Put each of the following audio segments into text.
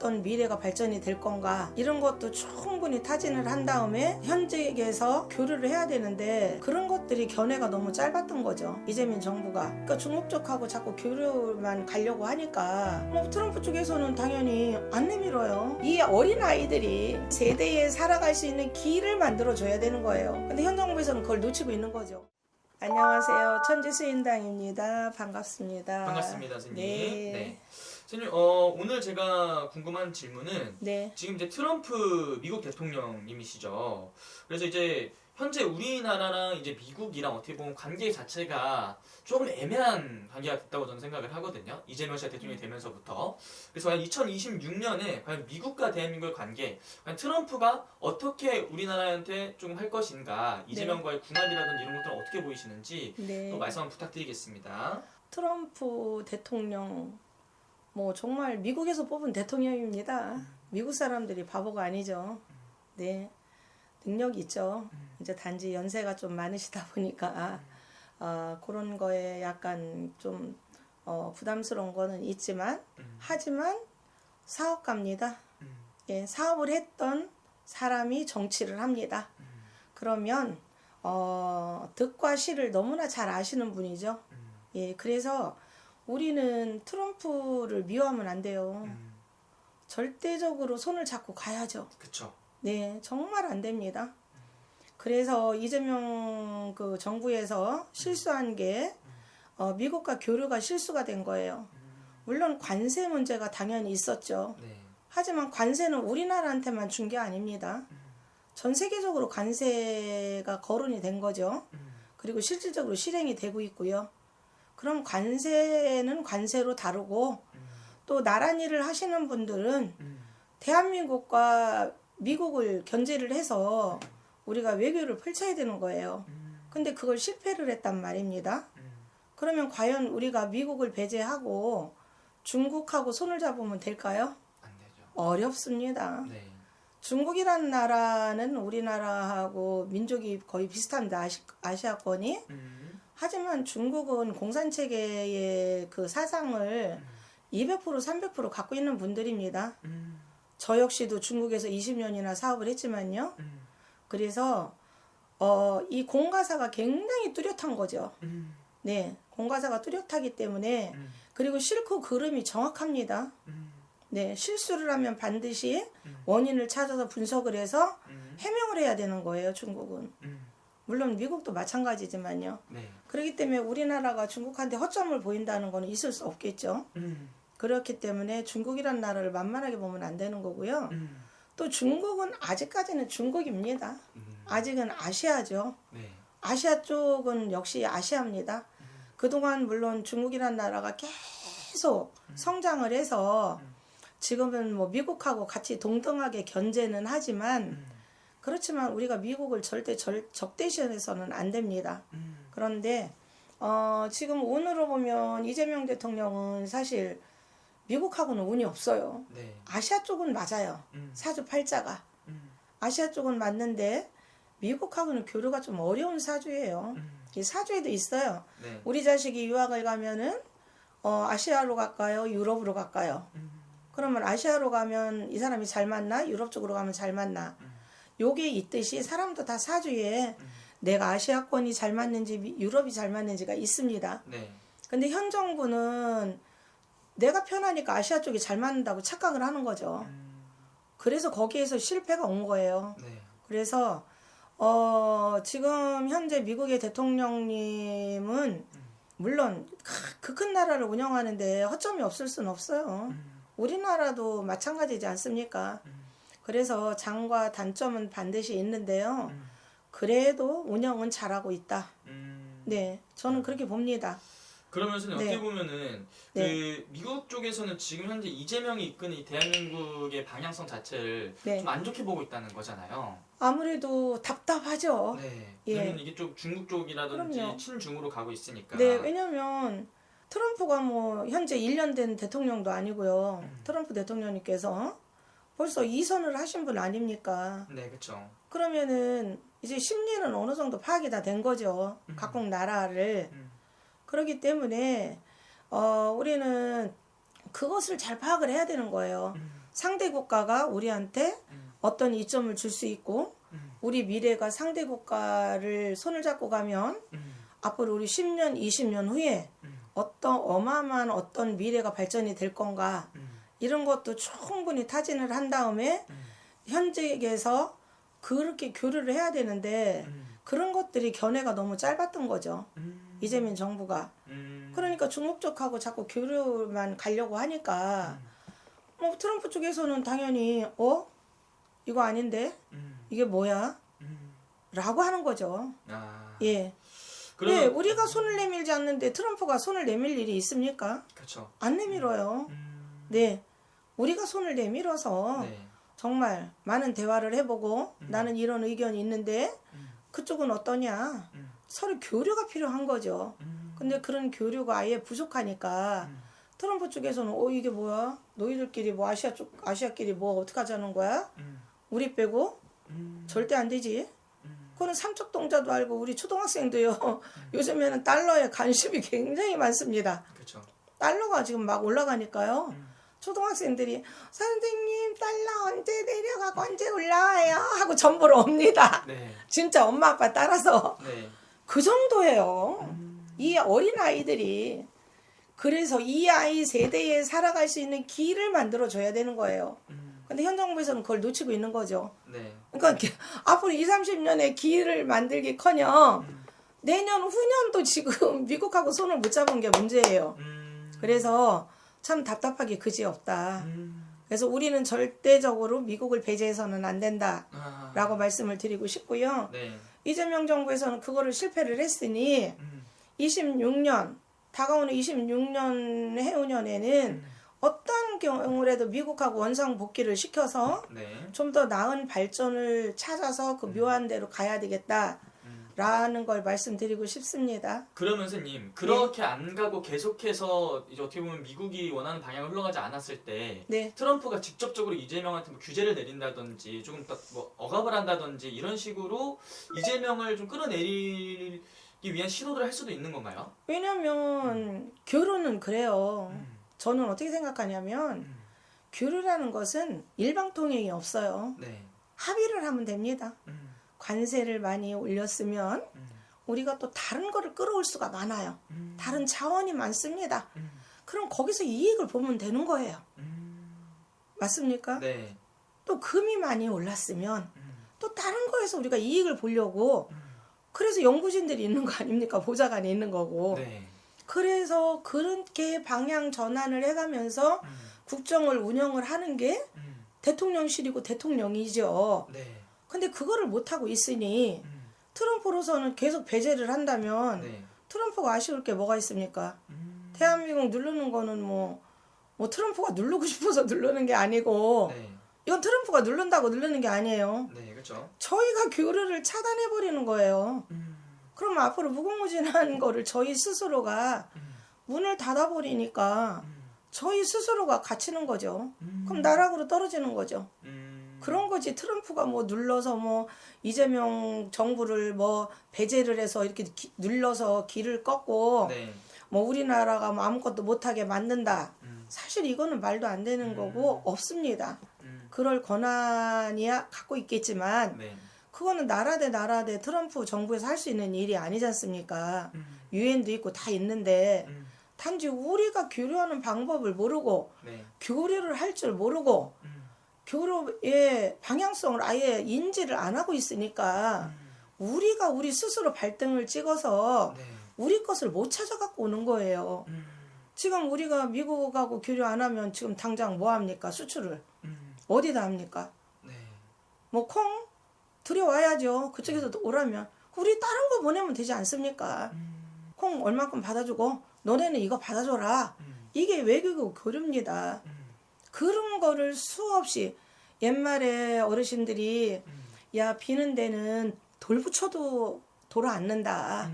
어떤 미래가 발전이 될 건가 이런 것도 충분히 타진을 한 다음에 현직에서 교류를 해야 되는데 그런 것들이 견해가 너무 짧았던 거죠. 이재명 정부가. 그러니까 중국 쪽하고 자꾸 교류만 가려고 하니까 뭐 트럼프 쪽에서는 당연히 안 내밀어요. 이 어린 아이들이 세대에 살아갈 수 있는 길을 만들어줘야 되는 거예요. 근데 현 정부에서는 그걸 놓치고 있는 거죠. 안녕하세요. 천지수인당입니다. 반갑습니다. 반갑습니다, 선생님. 네. 네. 선생님, 오늘 제가 궁금한 질문은 네. 지금 이제 트럼프 미국 대통령님이시죠. 그래서 이제 현재 우리나라랑 이제 미국이랑 어떻게 보면 관계 자체가 조금 애매한 관계가 됐다고 저는 생각을 하거든요. 이재명 씨가 대통령이 되면서부터. 그래서 과연 2026년에 과연 미국과 대한민국의 관계, 과연 트럼프가 어떻게 우리나라한테 좀 할 것인가, 이재명과의 궁합이라든지 이런 것들은 어떻게 보이시는지 네. 또 말씀 한번 부탁드리겠습니다. 트럼프 대통령 뭐 정말 미국에서 뽑은 대통령입니다. 미국 사람들이 바보가 아니죠. 네. 능력이 있죠. 이제 단지 연세가 좀 많으시다 보니까 그런 거에 약간 좀 부담스러운 거는 있지만 하지만 사업가입니다. 예, 사업을 했던 사람이 정치를 합니다. 그러면 득과 실을 너무나 잘 아시는 분이죠. 예, 그래서 우리는 트럼프를 미워하면 안 돼요. 절대적으로 손을 잡고 가야죠. 그쵸. 네, 정말 안 됩니다. 그래서 이재명 그 정부에서 실수한 게 미국과 교류가 실수가 된 거예요. 물론 관세 문제가 당연히 있었죠. 네. 하지만 관세는 우리나라한테만 준 게 아닙니다. 전 세계적으로 관세가 거론이 된 거죠. 그리고 실질적으로 실행이 되고 있고요. 그럼 관세는 관세로 다루고 또 나란 일을 하시는 분들은 대한민국과 미국을 견제를 해서 우리가 외교를 펼쳐야 되는 거예요. 근데 그걸 실패를 했단 말입니다. 그러면 과연 우리가 미국을 배제하고 중국하고 손을 잡으면 될까요? 안 되죠. 어렵습니다. 네. 중국이라는 나라는 우리나라하고 민족이 거의 비슷합니다. 아시아권이. 하지만 중국은 공산체계의 그 사상을 200% 300% 갖고 있는 분들입니다. 저 역시도 중국에서 20년이나 사업을 했지만요. 그래서 이 공가사가 굉장히 뚜렷한 거죠. 네, 공가사가 뚜렷하기 때문에 그리고 실코 그름이 정확합니다. 네, 실수를 하면 반드시 원인을 찾아서 분석을 해서 해명을 해야 되는 거예요, 중국은. 물론 미국도 마찬가지지만요. 네. 그렇기 때문에 우리나라가 중국한테 허점을 보인다는 거는 있을 수 없겠죠. 그렇기 때문에 중국이란 나라를 만만하게 보면 안 되는 거고요. 또 중국은 아직까지는 중국입니다. 아직은 아시아죠. 네. 아시아 쪽은 역시 아시아입니다. 그동안 물론 중국이란 나라가 계속 성장을 해서 지금은 뭐 미국하고 같이 동등하게 견제는 하지만 그렇지만 우리가 미국을 절대 적대시해서는 안 됩니다. 그런데 지금 운으로 보면 이재명 대통령은 사실 미국하고는 운이 없어요. 네. 아시아 쪽은 맞아요. 사주팔자가. 아시아 쪽은 맞는데 미국하고는 교류가 좀 어려운 사주예요. 이 사주에도 있어요. 네. 우리 자식이 유학을 가면은 아시아로 갈까요? 유럽으로 갈까요? 그러면 아시아로 가면 이 사람이 잘 맞나? 유럽 쪽으로 가면 잘 맞나? 요게 있듯이 사람도 다 사주에 내가 아시아권이 잘 맞는지 유럽이 잘 맞는지가 있습니다. 네. 근데 현 정부는 내가 편하니까 아시아 쪽이 잘 맞는다고 착각을 하는 거죠. 그래서 거기에서 실패가 온 거예요. 네. 그래서 지금 현재 미국의 대통령님은 물론 그 큰 나라를 운영하는데 허점이 없을 수는 없어요. 우리나라도 마찬가지지 않습니까? 그래서 장과 단점은 반드시 있는데요. 그래도 운영은 잘하고 있다. 네, 저는 그렇게 봅니다. 그러면 선생님 네. 어떻게 보면은 네. 그 미국 쪽에서는 지금 현재 이재명이 이끄는 이 대한민국의 방향성 자체를 네. 좀 안 좋게 보고 있다는 거잖아요. 아무래도 답답하죠. 네. 예. 왜냐면 이게 좀 중국 쪽이라든지 그럼요. 친중으로 가고 있으니까. 네, 왜냐면 트럼프가 뭐 현재 1년 된 대통령도 아니고요. 트럼프 대통령님께서 벌써 2선을 하신 분 아닙니까? 네, 그렇죠. 그러면은 이제 심리는 어느 정도 파악이 다 된 거죠. 각국 나라를. 그렇기 때문에 우리는 그것을 잘 파악을 해야 되는 거예요. 상대 국가가 우리한테 어떤 이점을 줄 수 있고 우리 미래가 상대 국가를 손을 잡고 가면 앞으로 우리 10년, 20년 후에 어떤 어마어마한 어떤 미래가 발전이 될 건가 이런 것도 충분히 타진을 한 다음에 현직에서 그렇게 교류를 해야 되는데 그런 것들이 견해가 너무 짧았던 거죠. 이재명 정부가. 그러니까 중국 쪽하고 자꾸 교류만 가려고 하니까 뭐 트럼프 쪽에서는 당연히 이거 아닌데 이게 뭐야? 라고 하는 거죠. 예. 예, 우리가 손을 내밀지 않는데 트럼프가 손을 내밀 일이 있습니까? 그렇죠. 안 내밀어요. 네. 우리가 손을 내밀어서 네. 정말 많은 대화를 해보고 나는 이런 의견이 있는데 그쪽은 어떠냐? 서로 교류가 필요한 거죠. 근데 그런 교류가 아예 부족하니까 트럼프 쪽에서는 이게 뭐야? 너희들끼리 뭐 아시아끼리 뭐 어떡하자는 거야? 우리 빼고? 절대 안 되지. 그거는 삼척 동자도 알고 우리 초등학생도요. 요즘에는 달러에 관심이 굉장히 많습니다. 그렇죠. 달러가 지금 막 올라가니까요. 초등학생들이 선생님 달러 언제 내려가고 언제 올라와요? 하고 전보러 옵니다. 네. 진짜 엄마 아빠 따라서 네. 그 정도예요. 이 어린 아이들이 그래서 이 아이 세대에 살아갈 수 있는 길을 만들어 줘야 되는 거예요. 근데 현 정부에서는 그걸 놓치고 있는 거죠. 네. 그러니까 앞으로 20, 30년의 길을 만들기커녕 내년 후년도 지금 미국하고 손을 못 잡은 게 문제예요. 그래서 참 답답하게 그지없다. 그래서 우리는 절대적으로 미국을 배제해서는 안 된다라고 말씀을 드리고 싶고요. 네. 이재명 정부에서는 그거를 실패를 했으니 26년 다가오는 26년 해운년에는 어떤 경우라도 미국하고 원상복귀를 시켜서 네. 좀 더 나은 발전을 찾아서 그 묘한 대로 가야 되겠다라는 걸 말씀드리고 싶습니다. 그러면 선생님 그렇게 안 가고 계속해서 이제 어떻게 보면 미국이 원하는 방향을 흘러가지 않았을 때 네. 트럼프가 직접적으로 이재명한테 뭐 규제를 내린다든지 조금 더 뭐 억압을 한다든지 이런 식으로 이재명을 좀 끌어내리기 위한 시도를 할 수도 있는 건가요? 왜냐면 교류는 그래요. 저는 어떻게 생각하냐면 교류라는 것은 일방통행이 없어요. 네. 합의를 하면 됩니다. 관세를 많이 올렸으면 우리가 또 다른 거를 끌어올 수가 많아요. 다른 자원이 많습니다. 그럼 거기서 이익을 보면 되는 거예요. 맞습니까? 네. 또 금이 많이 올랐으면 또 다른 거에서 우리가 이익을 보려고 그래서 연구진들이 있는 거 아닙니까? 보좌관이 있는 거고. 네. 그래서 그렇게 방향 전환을 해가면서 국정을 운영을 하는 게 대통령실이고 대통령이죠. 네. 근데 그거를 못하고 있으니 트럼프로서는 계속 배제를 한다면 네. 트럼프가 아쉬울 게 뭐가 있습니까? 대한민국 누르는 거는 뭐 트럼프가 누르고 싶어서 누르는 게 아니고 네. 이건 트럼프가 누른다고 누르는 게 아니에요. 네. 그렇죠. 저희가 교류를 차단해버리는 거예요. 그러면 앞으로 무궁무진한 거를 저희 스스로가 문을 닫아버리니까 저희 스스로가 갇히는 거죠. 그럼 나락으로 떨어지는 거죠. 그런 거지. 트럼프가 뭐 눌러서 뭐 이재명 정부를 뭐 배제를 해서 이렇게 눌러서 길을 꺾고 네. 뭐 우리나라가 뭐 아무것도 못하게 만든다. 사실 이거는 말도 안 되는 거고 없습니다. 그럴 권한이야 갖고 있겠지만 네. 그거는 나라 대 트럼프 정부에서 할 수 있는 일이 아니지 않습니까? 유엔도 있고 다 있는데 단지 우리가 교류하는 방법을 모르고 네. 교류를 할 줄 모르고 교류의 방향성을 아예 인지를 안 하고 있으니까 우리가 우리 스스로 발등을 찍어서 네. 우리 것을 못 찾아갖고 오는 거예요. 지금 우리가 미국하고 교류 안 하면 지금 당장 뭐 합니까? 수출을. 어디다 합니까? 네. 뭐 콩 들여와야죠. 그쪽에서 오라면. 우리 다른 거 보내면 되지 않습니까? 콩 얼마큼 받아주고 너네는 이거 받아줘라. 이게 외교고 교류입니다. 그런 거를 수없이 옛말에 어르신들이 야 비는 데는 돌 붙여도 돌아 앉는다.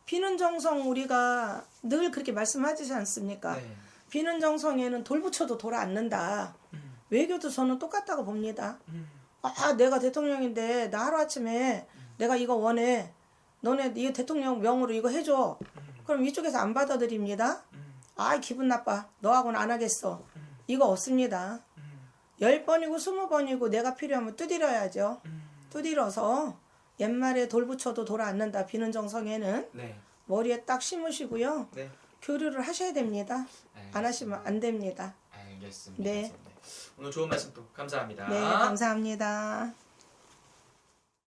비는 정성 우리가 늘 그렇게 말씀하지 않습니까? 네. 비는 정성에는 돌 붙여도 돌아 앉는다. 외교도 저는 똑같다고 봅니다. 아 내가 대통령인데 나 하루아침에 내가 이거 원해. 너네 이거 대통령 명으로 이거 해줘. 그럼 이쪽에서 안 받아들입니다. 아 기분 나빠. 너하고는 안 하겠어. 이거 없습니다. 10번이고 20번이고 내가 필요하면 두드려야죠. 두드려서 옛말에 돌 붙여도 돌 않는다. 비는 정성에는 네. 머리에 딱 심으시고요. 네. 교류를 하셔야 됩니다. 안 하시면 안 됩니다. 알겠습니다. 네. 네. 오늘 좋은 말씀 또 감사합니다. 네, 감사합니다.